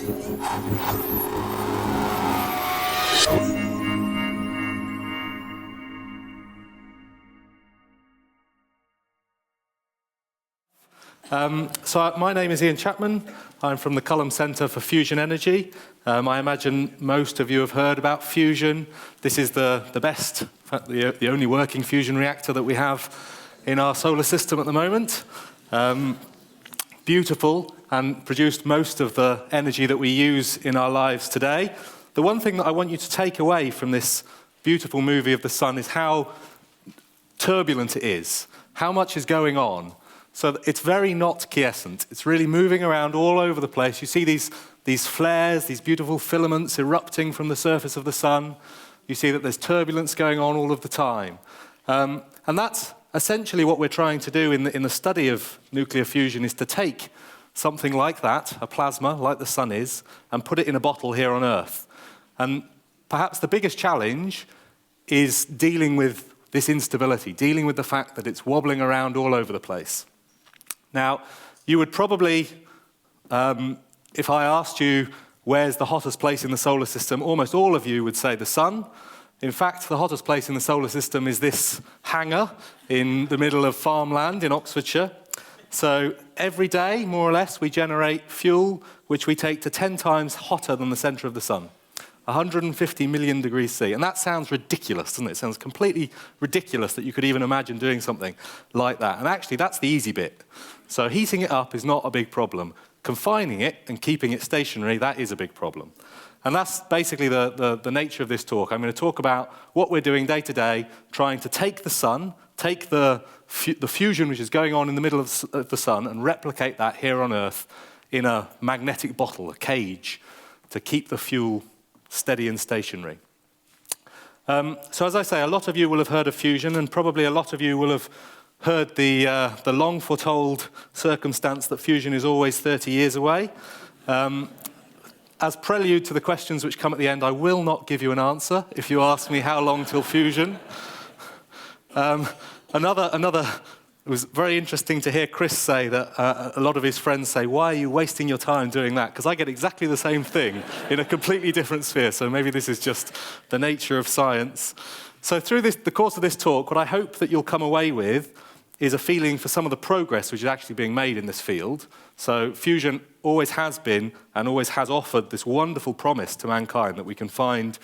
My name is Ian Chapman. I'm from the Culham Centre for Fusion Energy. I imagine most of you have heard about fusion. This is the best, in fact, the only working fusion reactor that we have in our solar system at the moment. Beautiful, and produced most of the energy that we use in our lives today. The one thing that I want you to take away from this beautiful movie of the sun is how turbulent it is, how much is going on. So it's very not quiescent. It's really moving around all over the place. You see these flares, these beautiful filaments erupting from the surface of the sun. You see that there's turbulence going on all of the time. And that's essentially what we're trying to do in the study of nuclear fusion, is to take something like that, a plasma, like the sun is, and put it in a bottle here on Earth. And perhaps the biggest challenge is dealing with this instability, dealing with the fact that it's wobbling around all over the place. Now, you would probably, if I asked you where's the hottest place in the solar system, almost all of you would say the sun. In fact, the hottest place in the solar system is this hangar in the middle of farmland in Oxfordshire. So every day, more or less, we generate fuel which we take to 10 times hotter than the centre of the sun. 150 million degrees C. And that sounds ridiculous, doesn't it? It sounds completely ridiculous that you could even imagine doing something like that. And actually, that's the easy bit. So heating it up is not a big problem. Confining it and keeping it stationary, that is a big problem. And that's basically the nature of this talk. I'm going to talk about what we're doing day to day, trying to take the sun, take the fusion which is going on in the middle of the sun, and replicate that here on Earth in a magnetic bottle, a cage, to keep the fuel steady and stationary. So as I say, a lot of you will have heard of fusion, and probably a lot of you will have heard the long foretold circumstance that fusion is always 30 years away. As prelude to the questions which come at the end, I will not give you an answer if you ask me how long till fusion. It was very interesting to hear Chris say that a lot of his friends say, why are you wasting your time doing that? Because I get exactly the same thing in a completely different sphere, so maybe this is just the nature of science. So through the course of this talk, what I hope that you'll come away with is a feeling for some of the progress which is actually being made in this field. So fusion always has been and always has offered this wonderful promise to mankind that we can find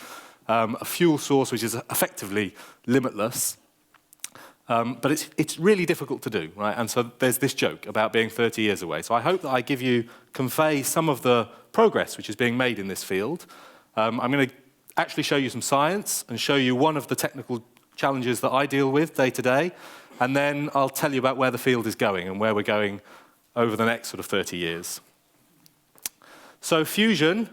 a fuel source which is effectively limitless. But it's really difficult to do, right? And so there's this joke about being 30 years away. So I hope that I convey some of the progress which is being made in this field. I'm going to actually show you some science and show you one of the technical challenges that I deal with day to day. And then I'll tell you about where the field is going and where we're going over the next sort of 30 years. So fusion,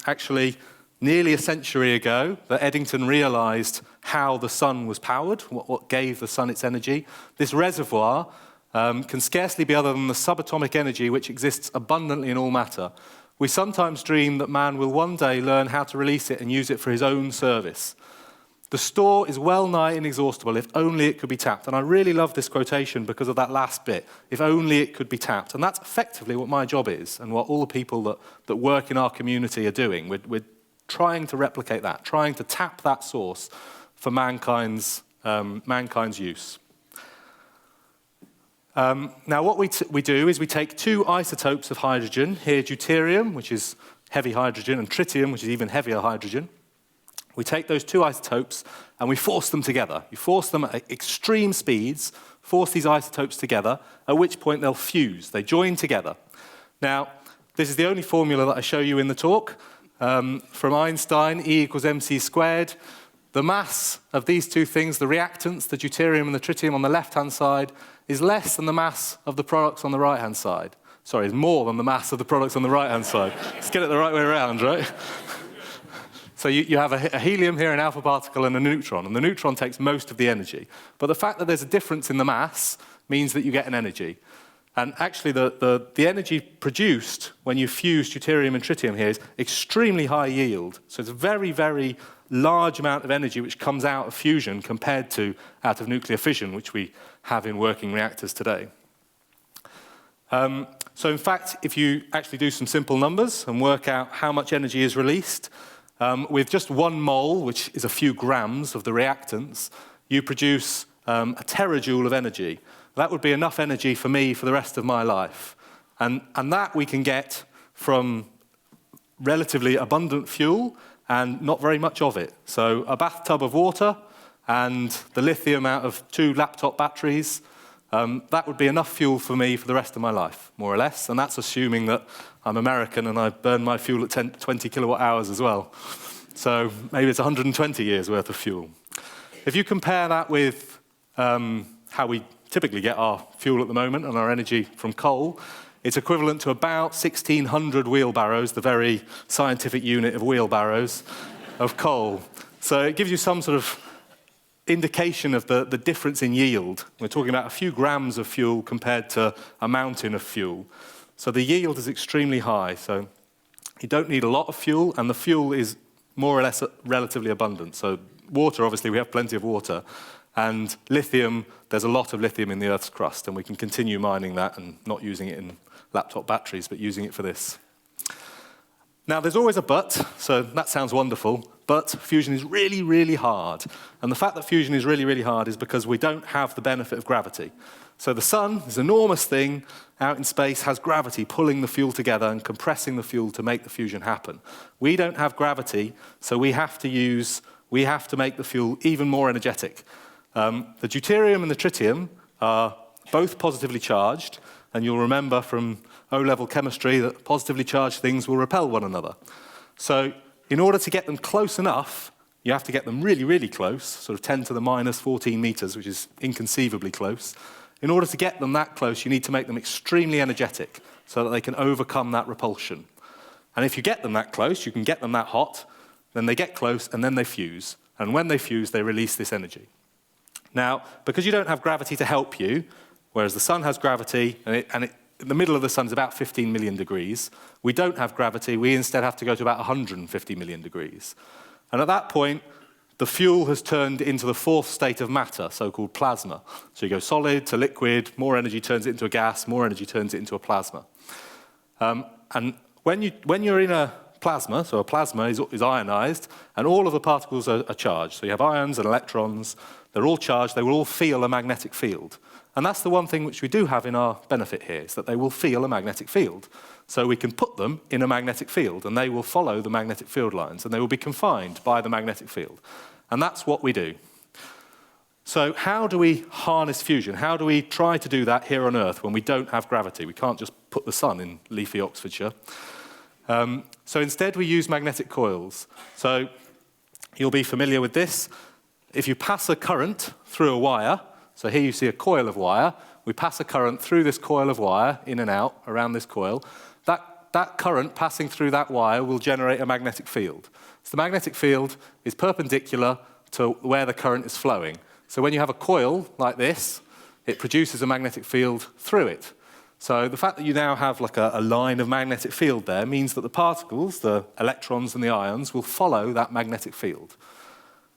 actually, nearly a century ago, that Eddington realized how the sun was powered, what gave the sun its energy. This reservoir can scarcely be other than the subatomic energy which exists abundantly in all matter. We sometimes dream that man will one day learn how to release it and use it for his own service. The store is well nigh inexhaustible, if only it could be tapped. And I really love this quotation because of that last bit, if only it could be tapped. And that's effectively what my job is, and what all the people that work in our community are doing. We're trying to replicate that, trying to tap that source for mankind's use. Now what we do is we take two isotopes of hydrogen, here deuterium, which is heavy hydrogen, and tritium, which is even heavier hydrogen. We take those two isotopes and we force them together. You force them at extreme speeds, force these isotopes together, at which point they'll fuse, they join together. Now, this is the only formula that I show you in the talk. From Einstein, E equals mc squared. The mass of these two things, the reactants, the deuterium and the tritium on the left-hand side, is less than the mass of the products on the right-hand side. Sorry, it's more than the mass of the products on the right-hand side. Let's get it the right way around, right? So you have a helium here, an alpha particle, and a neutron. And the neutron takes most of the energy. But the fact that there's a difference in the mass means that you get an energy. And actually, the energy produced when you fuse deuterium and tritium here is extremely high yield. So it's a very, very large amount of energy which comes out of fusion compared to out of nuclear fission, which we have in working reactors today. So in fact, if you actually do some simple numbers and work out how much energy is released, with just 1 mole, which is a few grams of the reactants, you produce a terajoule of energy. That would be enough energy for me for the rest of my life. And that we can get from relatively abundant fuel and not very much of it. So a bathtub of water and the lithium out of 2 laptop batteries, that would be enough fuel for me for the rest of my life, more or less. And that's assuming that I'm American and I burn my fuel at 20 kilowatt hours as well. So maybe it's 120 years worth of fuel. If you compare that with how we typically get our fuel at the moment and our energy from coal, it's equivalent to about 1,600 wheelbarrows, the very scientific unit of wheelbarrows, of coal. So it gives you some sort of indication of the difference in yield. We're talking about a few grams of fuel compared to a mountain of fuel. So the yield is extremely high. So you don't need a lot of fuel, and the fuel is more or less relatively abundant. So water, obviously, we have plenty of water. And lithium, there's a lot of lithium in the Earth's crust, and we can continue mining that and not using it in laptop batteries, but using it for this. Now, there's always a but, so that sounds wonderful, but fusion is really, really hard. And the fact that fusion is really, really hard is because we don't have the benefit of gravity. So the sun, this enormous thing out in space, has gravity pulling the fuel together and compressing the fuel to make the fusion happen. We don't have gravity, so we have to make the fuel even more energetic. The deuterium and the tritium are both positively charged, and you'll remember from O-level chemistry that positively charged things will repel one another. So in order to get them close enough, you have to get them really, really close, sort of 10 to the minus 14 meters, which is inconceivably close. In order to get them that close, you need to make them extremely energetic so that they can overcome that repulsion. And if you get them that close, you can get them that hot, then they get close and then they fuse. And when they fuse, they release this energy. Now, because you don't have gravity to help you, whereas the sun has gravity, and the middle of the sun is about 15 million degrees, we don't have gravity, we instead have to go to about 150 million degrees. And at that point, the fuel has turned into the 4th state of matter, so-called plasma. So you go solid to liquid, more energy turns it into a gas, more energy turns it into a plasma. And when you're in a plasma, so a plasma is ionized, and all of the particles are charged. So you have ions and electrons, they're all charged, they will all feel a magnetic field. And that's the one thing which we do have in our benefit here, is that they will feel a magnetic field. So we can put them in a magnetic field, and they will follow the magnetic field lines, and they will be confined by the magnetic field. And that's what we do. So how do we harness fusion? How do we try to do that here on Earth when we don't have gravity? We can't just put the sun in leafy Oxfordshire. So instead we use magnetic coils. So you'll be familiar with this. If you pass a current through a wire, so here you see a coil of wire, we pass a current through this coil of wire, in and out, around this coil, that current passing through that wire will generate a magnetic field. So the magnetic field is perpendicular to where the current is flowing. So when you have a coil like this, it produces a magnetic field through it. So the fact that you now have like a line of magnetic field there means that the particles, the electrons and the ions, will follow that magnetic field.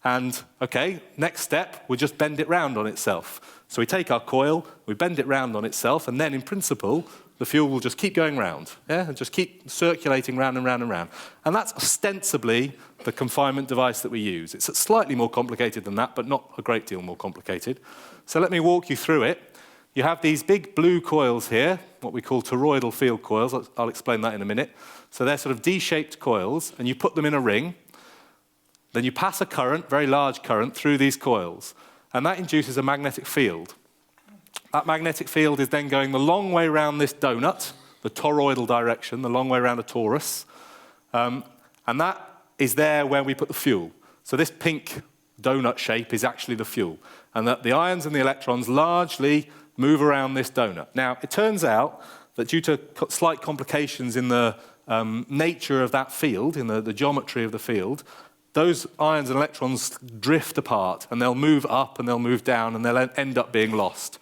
And, okay, next step, we'll just bend it round on itself. So we take our coil, we bend it round on itself, and then in principle, the fuel will just keep going round, and just keep circulating round and round and round. And that's ostensibly the confinement device that we use. It's slightly more complicated than that, but not a great deal more complicated. So let me walk you through it. You have these big blue coils here, what we call toroidal field coils. I'll explain that in a minute. So they're sort of D-shaped coils, and you put them in a ring. Then you pass a current, very large current, through these coils, and that induces a magnetic field. That magnetic field is then going the long way around this donut, the toroidal direction, the long way around a torus, and that is there where we put the fuel. So this pink donut shape is actually the fuel, and that the ions and the electrons largely move around this donut. Now, it turns out that due to slight complications in the nature of that field, in the geometry of the field, those ions and electrons drift apart, and they'll move up and they'll move down, and they'll end up being lost.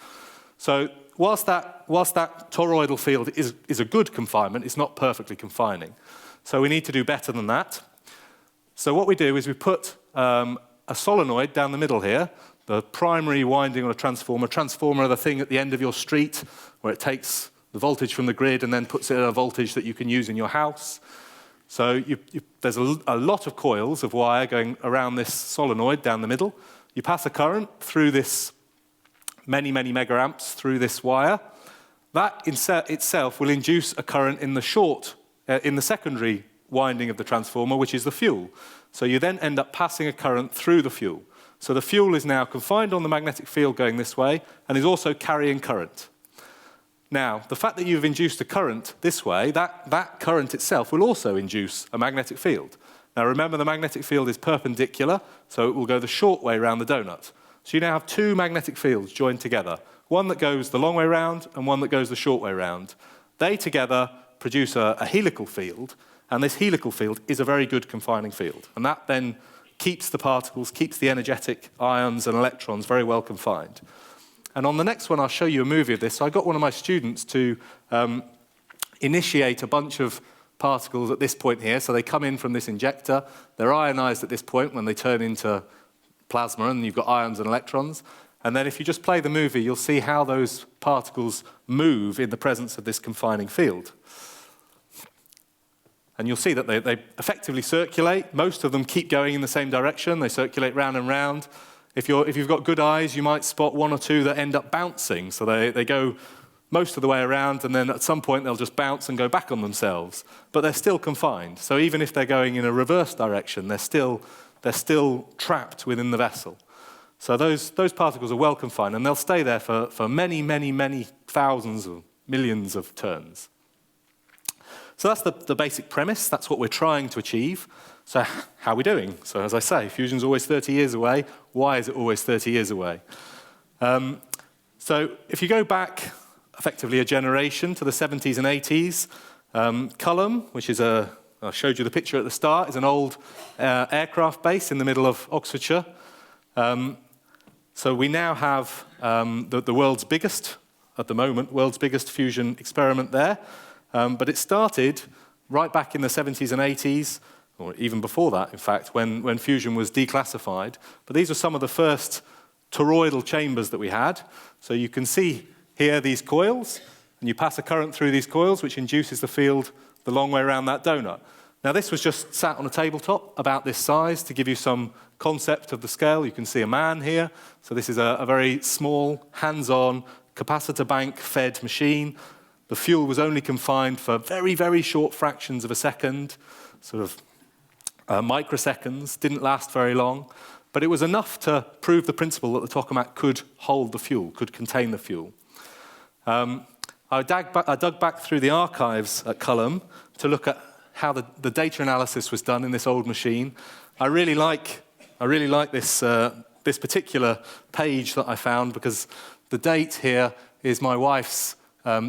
So whilst that toroidal field is a good confinement, it's not perfectly confining. So we need to do better than that. So what we do is we put a solenoid down the middle here, the primary winding on a transformer. Transformer are the thing at the end of your street where it takes the voltage from the grid and then puts it at a voltage that you can use in your house. So there's a lot of coils of wire going around this solenoid down the middle. You pass a current through this many, many megaamps through this wire. That itself will induce a current in the secondary winding of the transformer, which is the fuel. So you then end up passing a current through the fuel. So the fuel is now confined on the magnetic field going this way and is also carrying current. Now, the fact that you've induced a current this way, that current itself will also induce a magnetic field. Now remember, the magnetic field is perpendicular, so it will go the short way around the donut. So you now have two magnetic fields joined together, one that goes the long way round and one that goes the short way round. They together produce a helical field, and this helical field is a very good confining field. And that then keeps the particles, keeps the energetic ions and electrons very well confined. And on the next one, I'll show you a movie of this. So I got one of my students to initiate a bunch of particles at this point here. So they come in from this injector. They're ionized at this point when they turn into plasma, and you've got ions and electrons. And then if you just play the movie, you'll see how those particles move in the presence of this confining field. And you'll see that they effectively circulate. Most of them keep going in the same direction. They circulate round and round. If you've got good eyes, you might spot one or two that end up bouncing. So they go most of the way around, and then at some point they'll just bounce and go back on themselves. But they're still confined. So even if they're going in a reverse direction, they're still trapped within the vessel. So those particles are well confined, and they'll stay there for many, many, many thousands or millions of turns. So that's the basic premise. That's what we're trying to achieve. So how are we doing? So as I say, fusion's always 30 years away. Why is it always 30 years away? So if you go back effectively a generation to the 70s and 80s, Culham, which is I showed you the picture at the start, is an old aircraft base in the middle of Oxfordshire. So we now have the world's biggest, at the moment, world's biggest fusion experiment there. But it started right back in the 70s and 80s, or even before that, in fact, when fusion was declassified. But these were some of the first toroidal chambers that we had. So you can see here these coils, and you pass a current through these coils, which induces the field the long way around that donut. Now, this was just sat on a tabletop about this size to give you some concept of the scale. You can see a man here. So this is a very small, hands-on, capacitor bank-fed machine. The fuel was only confined for very, very short fractions of a second, sort of microseconds, didn't last very long. But it was enough to prove the principle that the tokamak could hold the fuel, could contain the fuel. I dug back through the archives at Culham to look at how the data analysis was done in this old machine. I really like this particular page that I found, because the date here is my wife's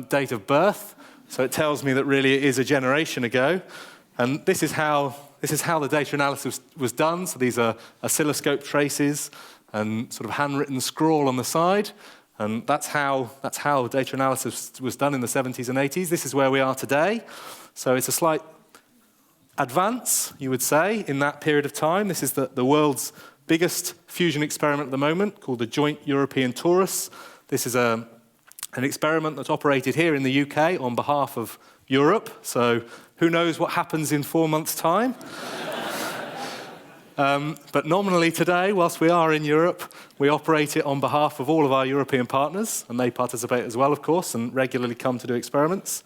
date of birth, so it tells me that really it is a generation ago. And this is how the data analysis was done. So these are oscilloscope traces and sort of handwritten scrawl on the side. And that's how data analysis was done in the 70s and 80s. This is where we are today. So it's a slight advance, you would say, in that period of time. This is the world's biggest fusion experiment at the moment, called the Joint European Torus. This is an experiment that's operated here in the UK on behalf of Europe. So who knows what happens in 4 months' time? But nominally today, whilst we are in Europe, we operate it on behalf of all of our European partners, and they participate as well, of course, and regularly come to do experiments.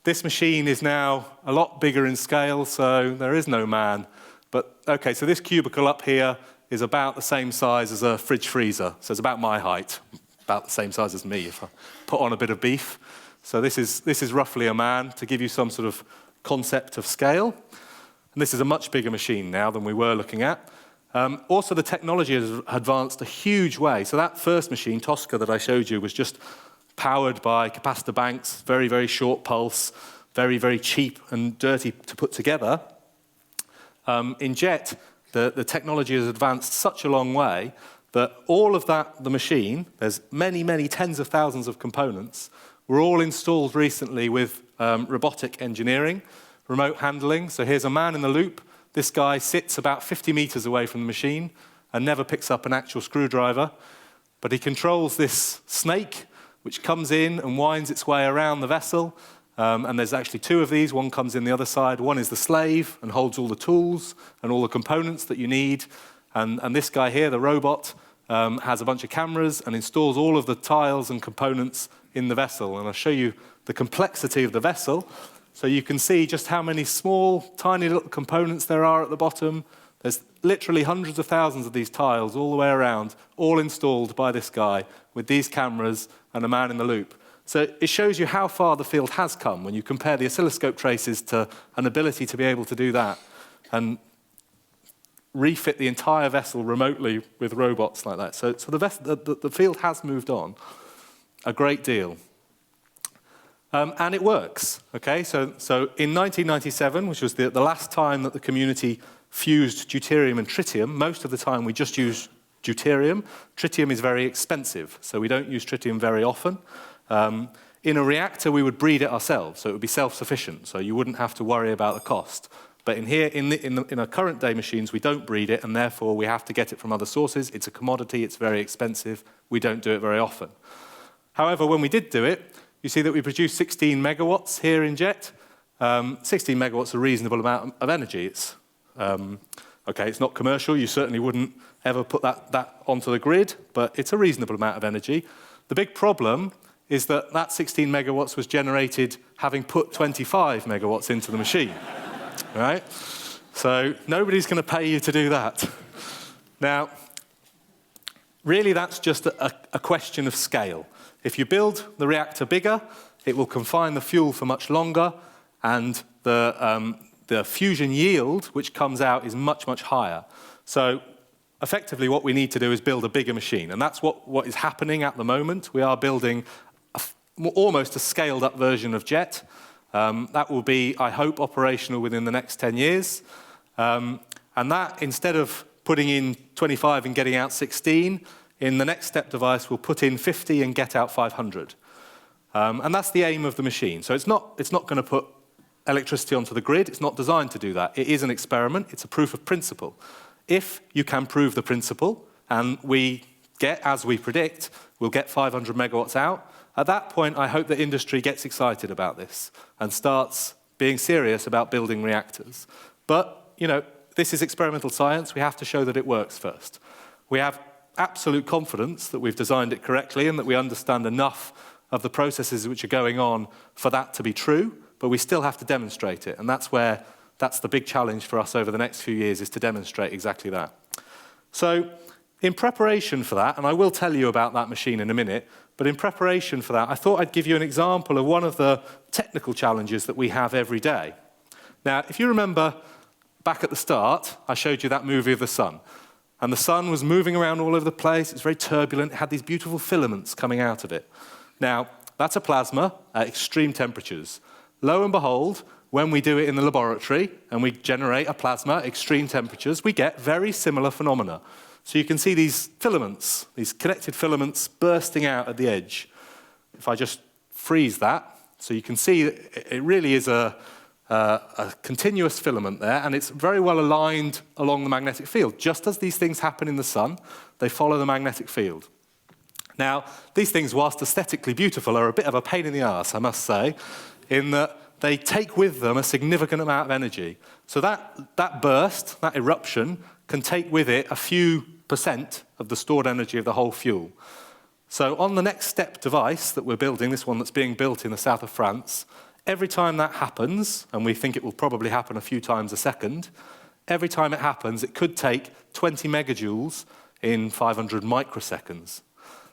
This machine is now a lot bigger in scale, so there is no man. But, okay, so this cubicle up here is about the same size as a fridge freezer, so it's about my height, about the same size as me if I put on a bit of beef. So this is roughly a man, to give you some sort of concept of scale. And this is a much bigger machine now than we were looking at. Also, the technology has advanced a huge way. So that first machine, Tosca, that I showed you, was just powered by capacitor banks, very, very short pulse, very, very cheap and dirty to put together. In JET, the technology has advanced such a long way that all of that, the machine, there's many, many tens of thousands of components, were all installed recently with robotic engineering, remote handling. So here's a man in the loop. This guy sits about 50 meters away from the machine and never picks up an actual screwdriver. But he controls this snake, which comes in and winds its way around the vessel. And there's actually two of these. One comes in the other side. One is the slave and holds all the tools and all the components that you need. And this guy here, the robot, has a bunch of cameras and installs all of the tiles and components in the vessel. And I'll show you the complexity of the vessel. So you can see just how many small, tiny little components there are at the bottom. There's literally hundreds of thousands of these tiles all the way around, all installed by this guy with these cameras and a man in the loop. So it shows you how far the field has come when you compare the oscilloscope traces to an ability to be able to do that and refit the entire vessel remotely with robots like that. So the field has moved on a great deal. And it works, okay? So in 1997, which was the last time that the community fused deuterium and tritium, most of the time we just use deuterium. Tritium is very expensive, so we don't use tritium very often. In a reactor, we would breed it ourselves, so it would be self-sufficient, so you wouldn't have to worry about the cost. But in our current day machines, we don't breed it, and therefore we have to get it from other sources. It's a commodity, it's very expensive. We don't do it very often. However, when we did do it, you see that we produced 16 megawatts here in JET. 16 megawatts is a reasonable amount of energy. It's not commercial. You certainly wouldn't ever put that onto the grid, but it's a reasonable amount of energy. The big problem is that 16 megawatts was generated having put 25 megawatts into the machine, right? So nobody's going to pay you to do that. Now, really that's just a question of scale. If you build the reactor bigger, it will confine the fuel for much longer, and the fusion yield which comes out is much, much higher. So effectively what we need to do is build a bigger machine, and that's what is happening at the moment. We are building almost a scaled-up version of JET. That will be, I hope, operational within the next 10 years. And that, instead of putting in 25 and getting out 16, in the next step device, we'll put in 50 and get out 500. And that's the aim of the machine. So it's not going to put electricity onto the grid. It's not designed to do that. It is an experiment. It's a proof of principle. If you can prove the principle, and we get, as we predict, we'll get 500 megawatts out, at that point, I hope the industry gets excited about this and starts being serious about building reactors. But, this is experimental science. We have to show that it works first. We have absolute confidence that we've designed it correctly and that we understand enough of the processes which are going on for that to be true, but we still have to demonstrate it. And that's the big challenge for us over the next few years, is to demonstrate exactly that. So in preparation for that, and I will tell you about that machine in a minute, but in preparation for that, I thought I'd give you an example of one of the technical challenges that we have every day. Now, if you remember back at the start, I showed you that movie of the sun. And the sun was moving around all over the place. It was very turbulent. It had these beautiful filaments coming out of it. Now, that's a plasma at extreme temperatures. Lo and behold, when we do it in the laboratory and we generate a plasma at extreme temperatures, we get very similar phenomena. So you can see these filaments, these connected filaments bursting out at the edge. If I just freeze that, so you can see it really is a continuous filament there, and it's very well aligned along the magnetic field. Just as these things happen in the sun, they follow the magnetic field. Now, these things, whilst aesthetically beautiful, are a bit of a pain in the arse, I must say, in that they take with them a significant amount of energy. So that burst, that eruption, can take with it a few % of the stored energy of the whole fuel. So on the next step device that we're building, this one that's being built in the south of France, every time that happens, and we think it will probably happen a few times a second, every time it happens, it could take 20 megajoules in 500 microseconds.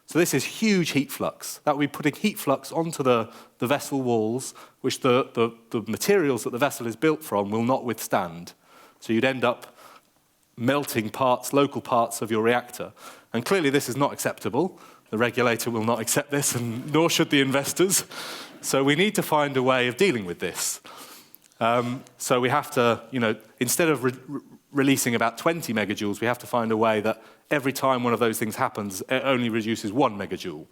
So this is huge heat flux. That would be putting heat flux onto the vessel walls, which the materials that the vessel is built from will not withstand. So you'd end up melting local parts of your reactor. And clearly this is not acceptable. The regulator will not accept this, and nor should the investors. So we need to find a way of dealing with this. So we have to, instead of releasing about 20 megajoules, we have to find a way that every time one of those things happens, it only reduces 1 megajoule.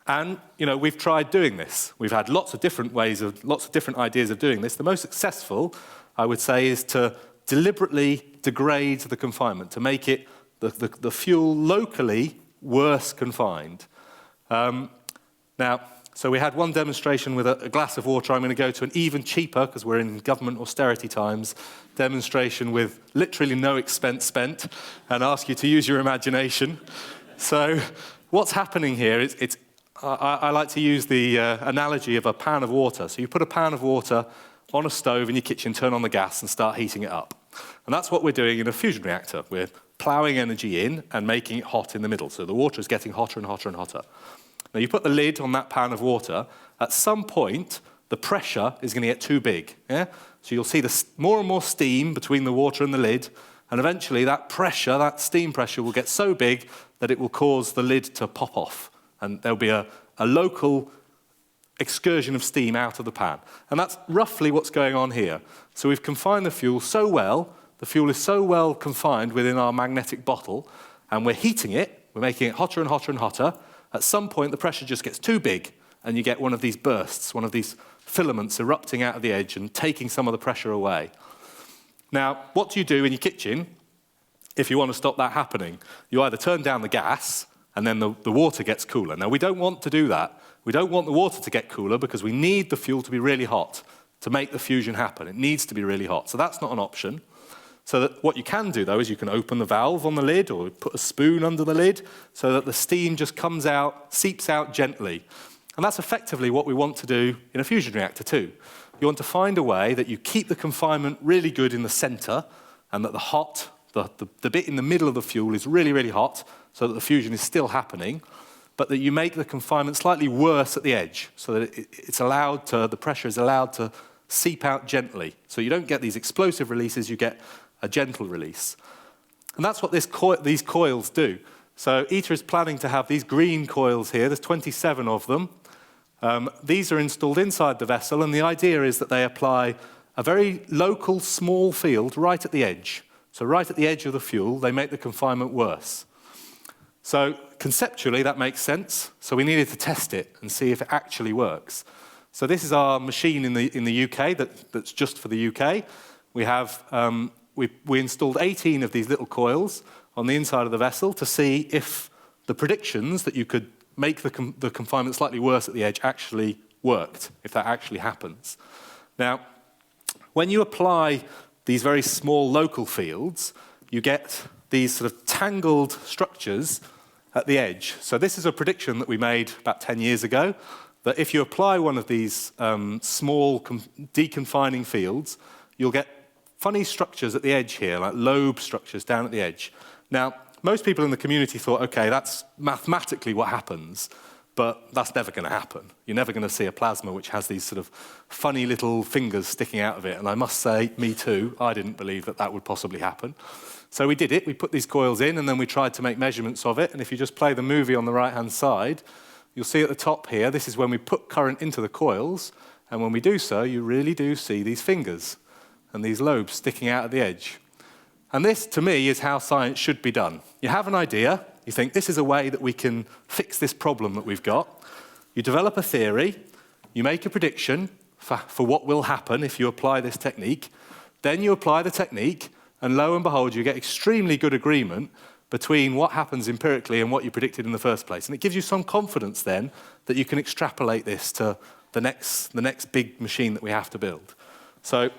And we've tried doing this. We've had lots of different ideas of doing this. The most successful, I would say, is to deliberately degrade the confinement, to make it the fuel locally worse confined. Now, so we had one demonstration with a glass of water. I'm going to go to an even cheaper, because we're in government austerity times, demonstration with literally no expense spent, and ask you to use your imagination. So what's happening here is, I like to use the analogy of a pan of water. So you put a pan of water on a stove in your kitchen, turn on the gas, and start heating it up. And that's what we're doing in a fusion reactor. We're ploughing energy in and making it hot in the middle. So the water is getting hotter and hotter and hotter. Now, you put the lid on that pan of water. At some point, the pressure is going to get too big. Yeah? So you'll see more and more steam between the water and the lid, and eventually that pressure, that steam pressure, will get so big that it will cause the lid to pop off, and there'll be a local excursion of steam out of the pan. And that's roughly what's going on here. So we've confined the fuel so well, the fuel is so well confined within our magnetic bottle, and we're heating it, we're making it hotter and hotter and hotter. At some point, the pressure just gets too big, and you get one of these bursts, one of these filaments erupting out of the edge and taking some of the pressure away. Now, what do you do in your kitchen if you want to stop that happening? You either turn down the gas, and then the water gets cooler. Now, we don't want to do that. We don't want the water to get cooler because we need the fuel to be really hot to make the fusion happen. It needs to be really hot, so that's not an option. So that what you can do, though, is you can open the valve on the lid or put a spoon under the lid so that the steam just comes out, seeps out gently. And that's effectively what we want to do in a fusion reactor too. You want to find a way that you keep the confinement really good in the center, and that the bit in the middle of the fuel is really, really hot so that the fusion is still happening, but that you make the confinement slightly worse at the edge so that the pressure is allowed to seep out gently. So you don't get these explosive releases, you get a gentle release. And that's what these coils do. So ITER is planning to have these green coils here. There's 27 of them. These are installed inside the vessel, and the idea is that they apply a very local, small field right at the edge. So right at the edge of the fuel, they make the confinement worse. So conceptually, that makes sense. So we needed to test it and see if it actually works. So this is our machine in the UK that's just for the UK. We have we installed 18 of these little coils on the inside of the vessel to see if the predictions that you could make the confinement slightly worse at the edge actually worked, if that actually happens. Now, when you apply these very small local fields, you get these sort of tangled structures at the edge. So this is a prediction that we made about 10 years ago, that if you apply one of these small deconfining fields, you'll get funny structures at the edge here, like lobe structures down at the edge. Now, most people in the community thought, okay, that's mathematically what happens, but that's never going to happen. You're never going to see a plasma which has these sort of funny little fingers sticking out of it. And I must say, me too, I didn't believe that that would possibly happen. So we did it. We put these coils in, and then we tried to make measurements of it. And if you just play the movie on the right-hand side, you'll see at the top here, this is when we put current into the coils. And when we do so, you really do see these fingers and these lobes sticking out at the edge. And this, to me, is how science should be done. You have an idea, you think this is a way that we can fix this problem that we've got. You develop a theory, you make a prediction for what will happen if you apply this technique. Then you apply the technique, and lo and behold, you get extremely good agreement between what happens empirically and what you predicted in the first place. And it gives you some confidence then that you can extrapolate this to the next big machine that we have to build. So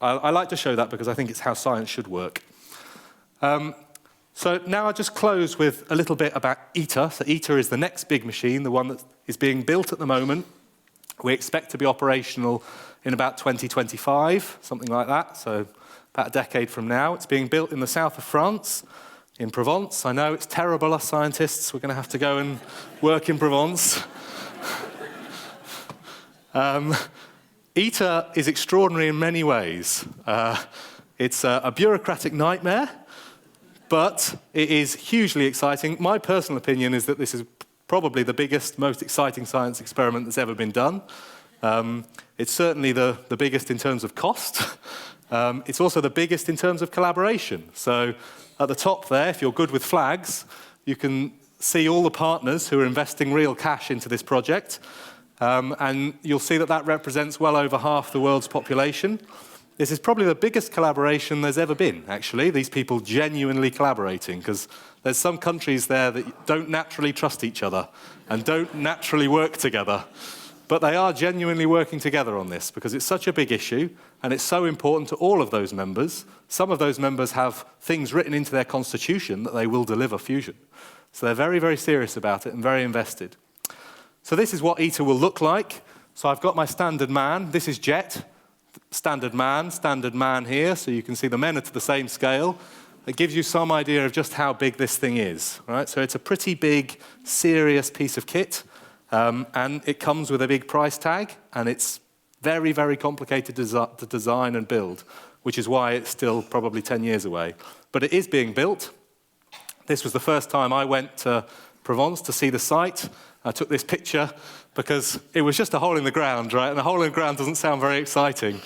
I like to show that because I think it's how science should work. So now I'll just close with a little bit about ITER. So ITER is the next big machine, the one that is being built at the moment. We expect to be operational in about 2025, something like that, so about a decade from now. It's being built in the south of France, in Provence. I know it's terrible, us scientists. We're going to have to go and work in Provence. ITER is extraordinary in many ways. It's a bureaucratic nightmare, but it is hugely exciting. My personal opinion is that this is probably the biggest, most exciting science experiment that's ever been done. It's certainly the biggest in terms of cost. It's also the biggest in terms of collaboration. So at the top there, if you're good with flags, you can see all the partners who are investing real cash into this project. And you'll see that that represents well over half the world's population. This is probably the biggest collaboration there's ever been, actually, these people genuinely collaborating, because there's some countries there that don't naturally trust each other and don't naturally work together. But they are genuinely working together on this because it's such a big issue and it's so important to all of those members. Some of those members have things written into their constitution that they will deliver fusion. So they're very, very serious about it and very invested. So this is what ITER will look like. So I've got my standard man. This is JET, standard man here. So you can see the men are to the same scale. It gives you some idea of just how big this thing is. Right? So it's a pretty big, serious piece of kit. And it comes with a big price tag, and it's very, very complicated to design and build, which is why it's still probably 10 years away. But it is being built. This was the first time I went to Provence to see the site. I took this picture because it was just a hole in the ground, right? And a hole in the ground doesn't sound very exciting.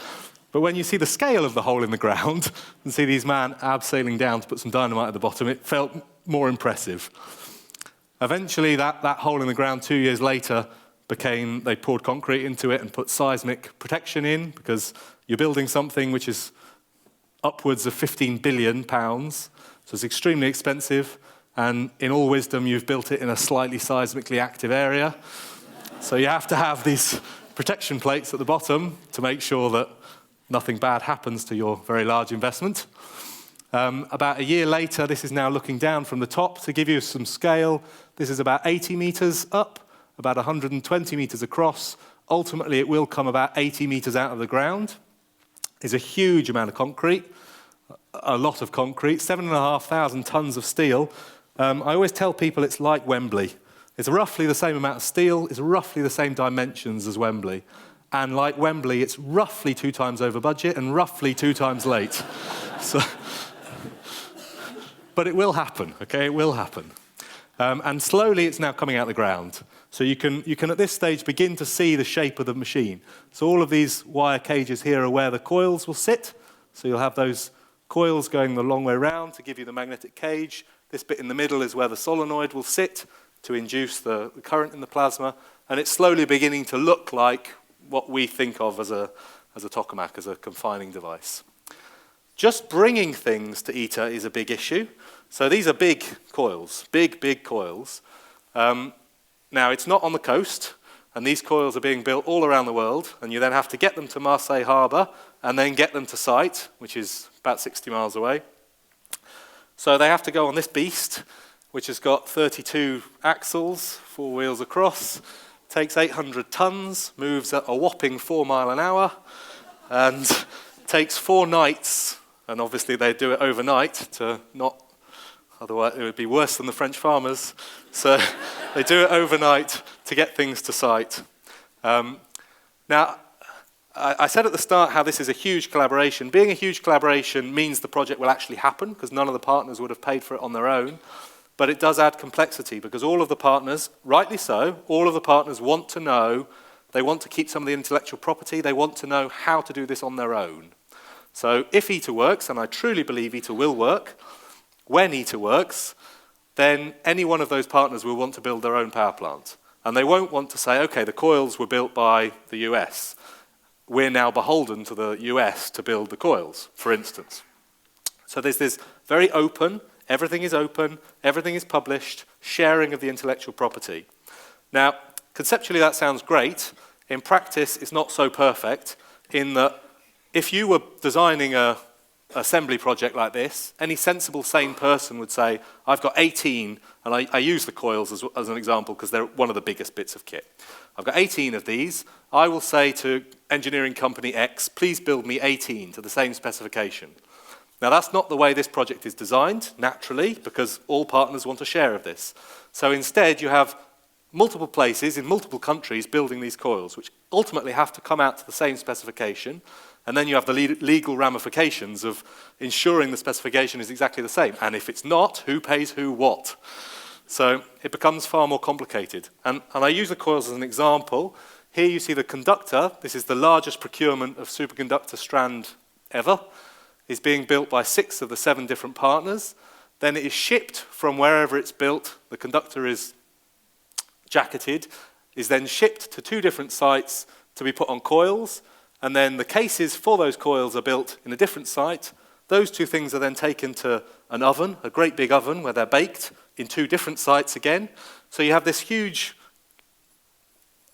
But when you see the scale of the hole in the ground and see these men abseiling down to put some dynamite at the bottom, it felt more impressive. Eventually, that hole in the ground 2 years later they poured concrete into it and put seismic protection in because you're building something which is upwards of £15 billion, so it's extremely expensive, and in all wisdom, you've built it in a slightly seismically active area. So you have to have these protection plates at the bottom to make sure that nothing bad happens to your very large investment. About a year later, this is now looking down from the top to give you some scale. This is about 80 meters up, about 120 meters across. Ultimately, it will come about 80 meters out of the ground. It's a huge amount of concrete, a lot of concrete, 7,500 tons of steel. I always tell people it's like Wembley. It's roughly the same amount of steel, it's roughly the same dimensions as Wembley. And like Wembley, it's roughly 2 times over budget and roughly 2 times late. But it will happen, okay? It will happen. And slowly it's now coming out of the ground. So you can at this stage begin to see the shape of the machine. So all of these wire cages here are where the coils will sit. So you'll have those coils going the long way around to give you the magnetic cage. This bit in the middle is where the solenoid will sit to induce the current in the plasma. And it's slowly beginning to look like what we think of as a tokamak, as a confining device. Just bringing things to ITER is a big issue. So these are big coils, big coils. Now, it's not on the coast, and these coils are being built all around the world, and you then have to get them to Marseille Harbour and then get them to site, which is about 60 miles away. So they have to go on this beast, which has got 32 axles, 4 wheels across, takes 800 tons, moves at a whopping 4 miles an hour, and takes 4 nights, and obviously they do it overnight to not, otherwise it would be worse than the French farmers. So they do it overnight to get things to site. Now, I said at the start how this is a huge collaboration. Being a huge collaboration means the project will actually happen because none of the partners would have paid for it on their own. But it does add complexity because all of the partners, rightly so, all of the partners want to know, they want to keep some of the intellectual property, they want to know how to do this on their own. So if ITER works, and I truly believe ITER will work, when ITER works, then any one of those partners will want to build their own power plant. And they won't want to say, okay, the coils were built by the US. We're now beholden to the US to build the coils, for instance. So there's this very open, everything is published, sharing of the intellectual property. Now, conceptually that sounds great. In practice, it's not so perfect in that if you were designing an assembly project like this, any sensible, sane person would say, I've got 18, and I use the coils as an example because they're one of the biggest bits of kit. I've got 18 of these. I will say to engineering company X, please build me 18 to the same specification. Now, that's not the way this project is designed, naturally, because all partners want a share of this. So instead, you have multiple places in multiple countries building these coils, which ultimately have to come out to the same specification. And then you have the legal ramifications of ensuring the specification is exactly the same. And if it's not, who pays who what? So it becomes far more complicated. And I use the coils as an example. Here you see the conductor. This is the largest procurement of superconductor strand ever. It's being built by 6 of the 7 different partners. Then it is shipped from wherever it's built. The conductor is jacketed, is then shipped to 2 different sites to be put on coils. And then the cases for those coils are built in a different site. Those two things are then taken to an oven, a great big oven, where they're baked in two different sites again. So you have this huge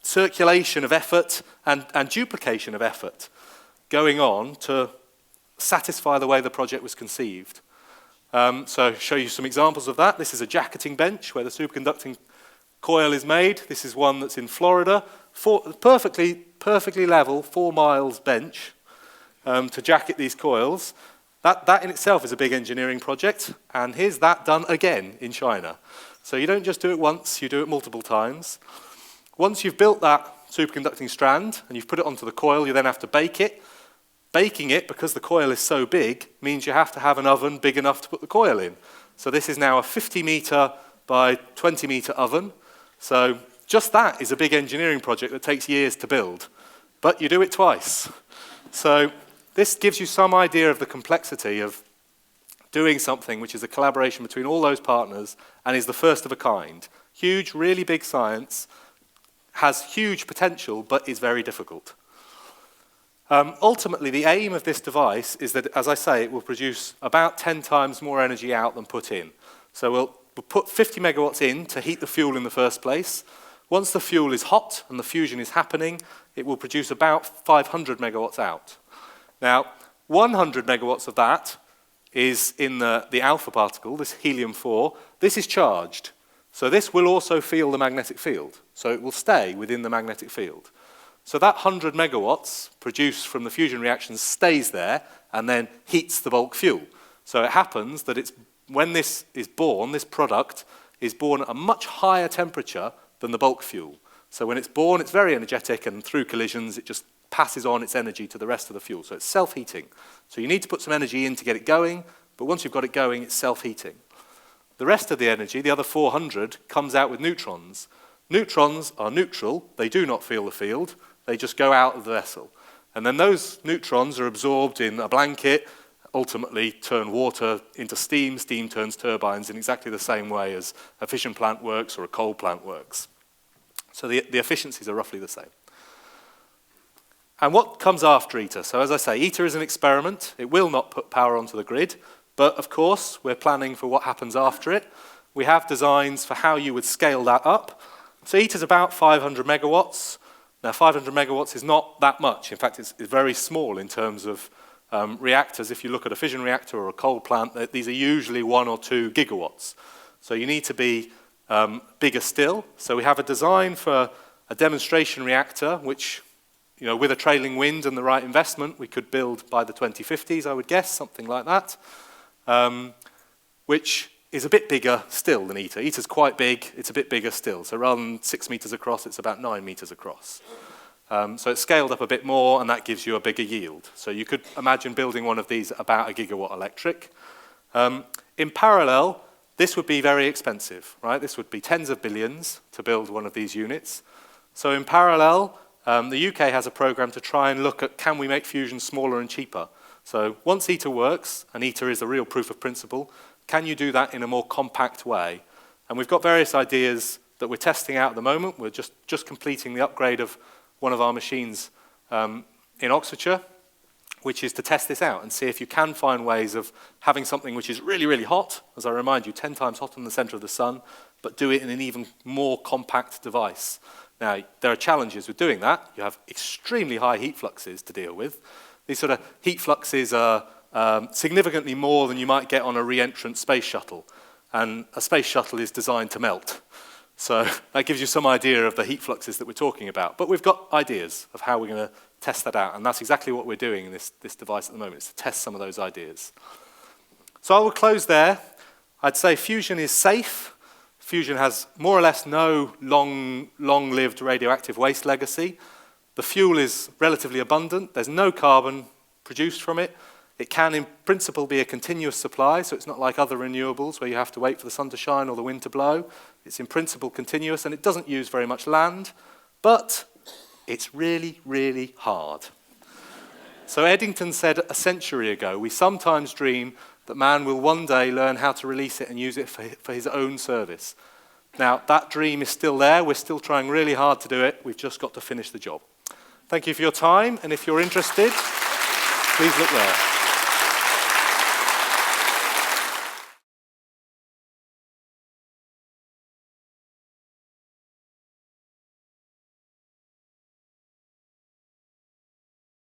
circulation of effort and duplication of effort going on to satisfy the way the project was conceived. So I'll show you some examples of that. This is a jacketing bench where the superconducting coil is made. This is one that's in Florida. Perfectly level, 4 miles bench to jacket these coils. That in itself is a big engineering project, and here's that done again in China. So you don't just do it once, you do it multiple times. Once you've built that superconducting strand and you've put it onto the coil, you then have to bake it. Baking it, because the coil is so big, means you have to have an oven big enough to put the coil in. So this is now a 50-meter by 20-meter oven. So just that is a big engineering project that takes years to build, but you do it twice. So this gives you some idea of the complexity of doing something which is a collaboration between all those partners and is the first of a kind. Huge, really big science, has huge potential, but is very difficult. Ultimately, the aim of this device is that, as I say, it will produce about 10 times more energy out than put in. So we'll put 50 megawatts in to heat the fuel in the first place. Once the fuel is hot and the fusion is happening, it will produce about 500 megawatts out. Now, 100 megawatts of that is in the alpha particle, this helium-4. This is charged. So this will also feel the magnetic field. So it will stay within the magnetic field. So that 100 megawatts produced from the fusion reactions stays there and then heats the bulk fuel. So it happens that when this is born, this product is born at a much higher temperature than the bulk fuel. So when it's born, it's very energetic, and through collisions, it just passes on its energy to the rest of the fuel. So it's self-heating. So you need to put some energy in to get it going, but once you've got it going, it's self-heating. The rest of the energy, the other 400, comes out with neutrons. Neutrons are neutral. They do not feel the field. They just go out of the vessel. And then those neutrons are absorbed in a blanket, ultimately turn water into steam. Steam turns turbines in exactly the same way as a fission plant works or a coal plant works. So the efficiencies are roughly the same. And what comes after ITER? So as I say, ITER is an experiment. It will not put power onto the grid. But of course, we're planning for what happens after it. We have designs for how you would scale that up. So ITER is about 500 megawatts. Now, 500 megawatts is not that much. In fact, it's very small in terms of reactors. If you look at a fission reactor or a coal plant, these are usually 1 or 2 gigawatts. So you need to be bigger still. So we have a design for a demonstration reactor, which, with a trailing wind and the right investment, we could build by the 2050s, I would guess, something like that, which is a bit bigger still than ITER. ITER's quite big, it's a bit bigger still. So rather than 6 meters across, it's about 9 meters across. So it's scaled up a bit more, and that gives you a bigger yield. So you could imagine building one of these at about 1 gigawatt electric. In parallel, this would be very expensive, right? This would be tens of billions to build one of these units. So in parallel, the UK has a program to try and look at, can we make fusion smaller and cheaper? So once ITER works, and ITER is a real proof of principle, can you do that in a more compact way? And we've got various ideas that we're testing out at the moment. We're just completing the upgrade of one of our machines in Oxfordshire, which is to test this out and see if you can find ways of having something which is really, really hot, as I remind you, 10 times hotter than the center of the sun, but do it in an even more compact device. Now, there are challenges with doing that. You have extremely high heat fluxes to deal with. These sort of heat fluxes are significantly more than you might get on a re-entrant space shuttle. And a space shuttle is designed to melt. So that gives you some idea of the heat fluxes that we're talking about. But we've got ideas of how we're going to test that out. And that's exactly what we're doing in this device at the moment, is to test some of those ideas. So I will close there. I'd say fusion is safe. Fusion has more or less no long-lived radioactive waste legacy. The fuel is relatively abundant. There's no carbon produced from it. It can, in principle, be a continuous supply, so it's not like other renewables where you have to wait for the sun to shine or the wind to blow. It's in principle continuous, and it doesn't use very much land, but it's really, really hard. So Eddington said a century ago, we sometimes dream that man will one day learn how to release it and use it for his own service. Now, that dream is still there. We're still trying really hard to do it. We've just got to finish the job. Thank you for your time, and if you're interested, please look there.